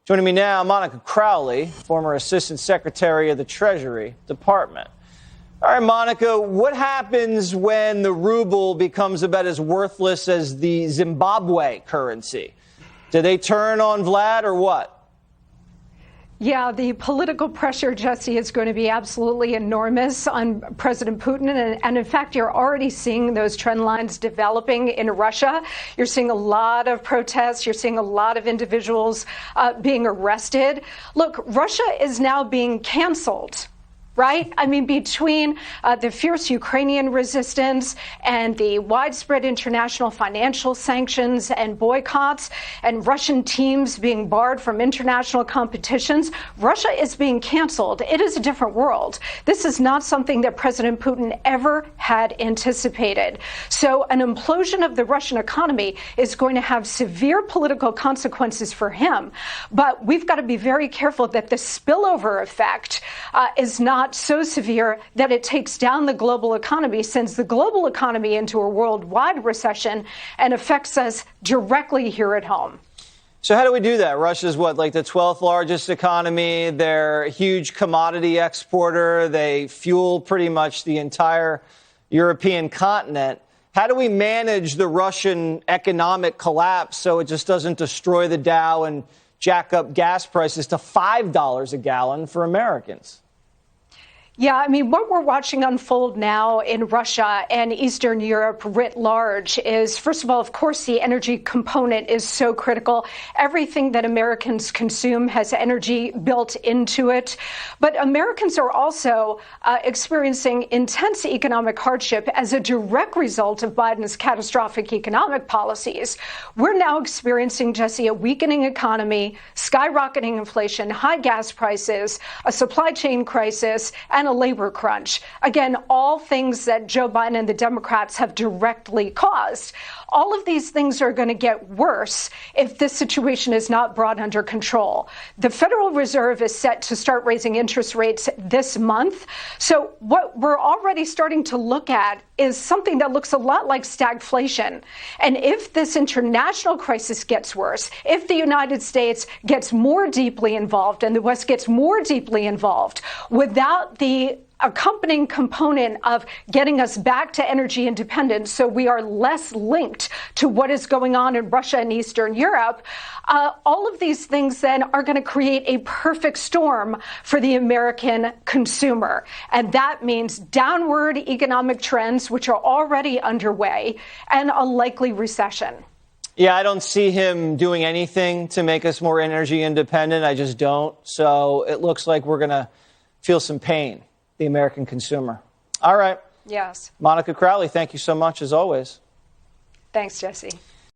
Joining me now, Monica Crowley, former Assistant Secretary of the Treasury Department. All right, Monica, what happens when the ruble becomes about as worthless as the Zimbabwe currency? Do they turn on Vlad or what? Yeah, the political pressure, Jesse, is going to be absolutely enormous on President Putin. And in fact, you're already seeing those trend lines developing in Russia. You're seeing a lot of protests. You're seeing a lot of individuals being arrested. Look, Russia is now being canceled. Right? I mean, between the fierce Ukrainian resistance and the widespread international financial sanctions and boycotts and Russian teams being barred from international competitions, Russia is being canceled. It is a different world. This is not something that President Putin ever had anticipated. So an implosion of the Russian economy is going to have severe political consequences for him. But we've got to be very careful that the spillover effect is not so severe that it takes down the global economy, sends the global economy into a worldwide recession, and affects us directly here at home. So how do we do that? Russia's what, like the 12th largest economy? They're a huge commodity exporter. They fuel pretty much the entire European continent. How do we manage the Russian economic collapse so it just doesn't destroy the Dow and jack up gas prices to $5 a gallon for Americans? Yeah, I mean, what we're watching unfold now in Russia and Eastern Europe writ large is, first of all, of course, the energy component is so critical. Everything that Americans consume has energy built into it. But Americans are also experiencing intense economic hardship as a direct result of Biden's catastrophic economic policies. We're now experiencing, Jesse, a weakening economy, skyrocketing inflation, high gas prices, a supply chain crisis, and a labor crunch. Again, all things that Joe Biden and the Democrats have directly caused. All of these things are going to get worse if this situation is not brought under control. The Federal Reserve is set to start raising interest rates this month. So what we're already starting to look at is something that looks a lot like stagflation. And if this international crisis gets worse, if the United States gets more deeply involved and the West gets more deeply involved without the accompanying component of getting us back to energy independence so we are less linked to what is going on in Russia and Eastern Europe, all of these things then are going to create a perfect storm for the American consumer. And that means downward economic trends, which are already underway, and a likely recession. Yeah, I don't see him doing anything to make us more energy independent. I just don't. So it looks like we're going to feel some pain, the American consumer. All right. Yes. Monica Crowley, thank you so much, as always. Thanks, Jesse.